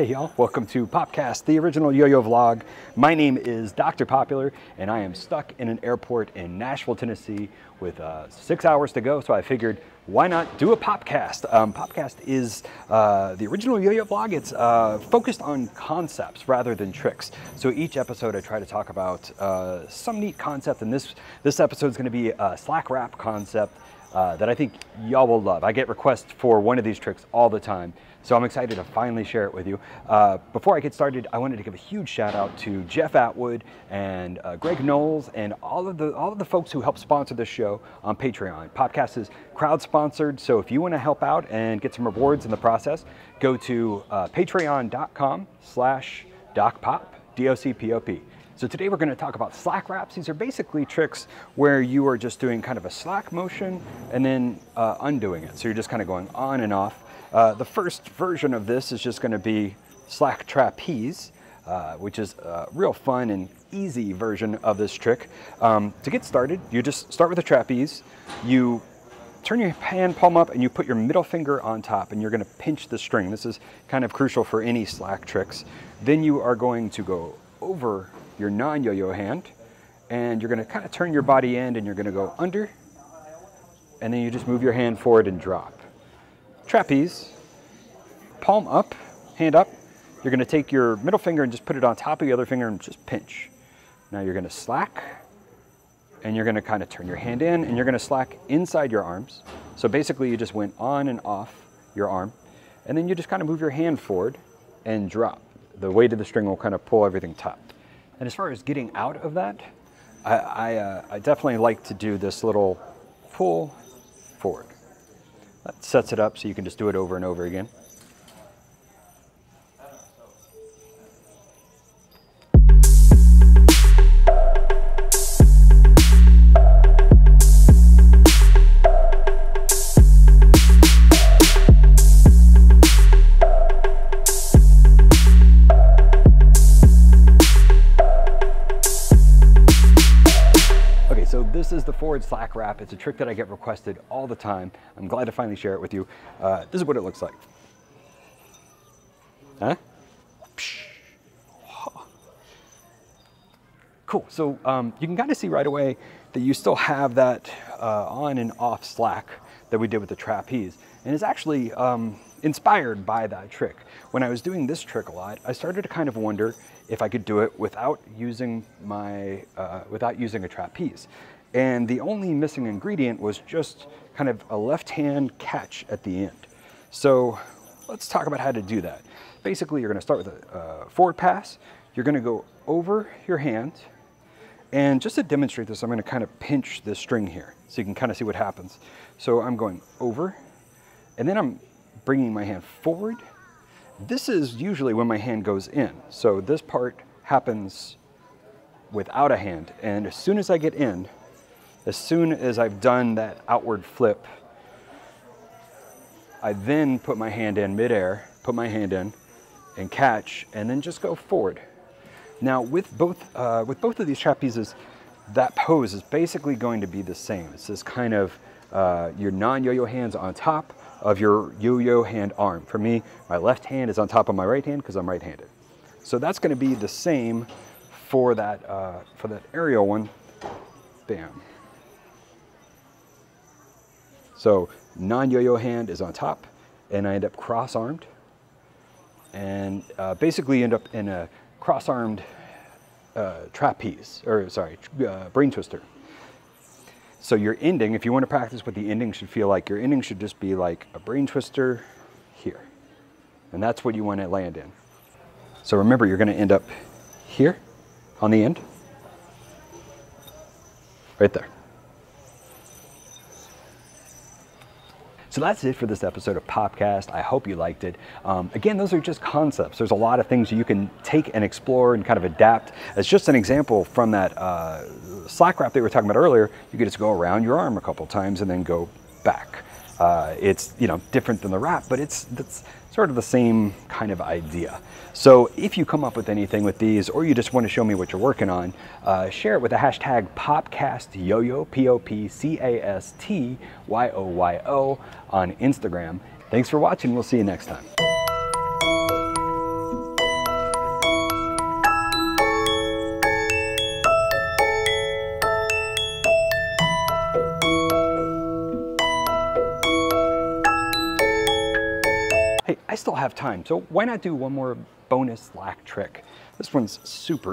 Hey y'all, welcome to PopCast, the original yo-yo vlog. My name is Dr. Popular and I am stuck in an airport in Nashville, Tennessee with 6 hours to go, so I figured why not do a PopCast? PopCast is the original yo-yo vlog. It's focused on concepts rather than tricks. So each episode I try to talk about some neat concept, and this episode is going to be a slack wrap concept that I think y'all will love. I get requests for one of these tricks all the time, so I'm excited to finally share it with you. Before I get started, I wanted to give a huge shout out to Jeff Atwood and Greg Knowles and all of the folks who help sponsor this show on Patreon. PopCast is crowd sponsored, so if you want to help out and get some rewards in the process, go to patreon.com/docpop, D-O-C-P-O-P. So today we're going to talk about slack wraps. These are basically tricks where you are just doing kind of a slack motion and then undoing it. So you're just kind of going on and off. The first version of this is just going to be slack trapeze, which is a real fun and easy version of this trick. To get started, you just start with a trapeze. You turn your hand palm up and you put your middle finger on top and you're going to pinch the string. This is kind of crucial for any slack tricks. Then you are going to go over your non-yo-yo hand, and you're going to kind of turn your body end and you're going to go under, and then you just move your hand forward and drop. Trapeze, palm up, hand up. You're going to take your middle finger and just put it on top of the other finger and just pinch. Now you're going to slack, and you're going to kind of turn your hand in, and you're going to slack inside your arms. So basically you just went on and off your arm, and then you just kind of move your hand forward and drop. The weight of the string will kind of pull everything taut. And as far as getting out of that, I definitely like to do this little pull forward. That sets it up so you can just do it over and over again. So this is the forward slack wrap. It's a trick that I get requested all the time. I'm glad to finally share it with you. This is what it looks like. Huh? Cool. So you can kind of see right away that you still have that on and off slack that we did with the trapeze. And it's actually inspired by that trick. When I was doing this trick a lot, I started to kind of wonder if I could do it without using a trapeze. And the only missing ingredient was just kind of a left hand catch at the end. So let's talk about how to do that. Basically, you're going to start with a forward pass. You're going to go over your hand. And just to demonstrate this, I'm going to kind of pinch this string here so you can kind of see what happens. So I'm going over, and then I'm bringing my hand forward. This is usually when my hand goes in. So this part happens without a hand. And as soon as I get in, as soon as I've done that outward flip, I then put my hand in midair, put my hand in and catch, and then just go forward. Now with both of these trapezes, that pose is basically going to be the same. It's this kind of your non-yo-yo hands on top of your yo-yo hand arm. For me, my left hand is on top of my right hand because I'm right-handed. So that's going to be the same for that aerial one. Bam. So non-yo-yo hand is on top, and I end up cross-armed, and basically end up in a cross-armed trapeze, or sorry, brain twister. So your ending, if you want to practice what the ending should feel like, your ending should just be like a brain twister here. And that's what you want to land in. So remember, you're going to end up here on the end. Right there. So that's it for this episode of PopCast. I hope you liked it. Again, those are just concepts. There's a lot of things you can take and explore and kind of adapt. As just an example from that slack wrap they were talking about earlier, you could just go around your arm a couple times and then go back. It's different than the wrap, but it's sort of the same kind of idea. So if you come up with anything with these, or you just want to show me what you're working on, share it with the hashtag popcastyoyo, PopCastyoyo on Instagram. Thanks for watching. We'll see you next time. Hey, I still have time, so why not do one more bonus slack trick? This one's super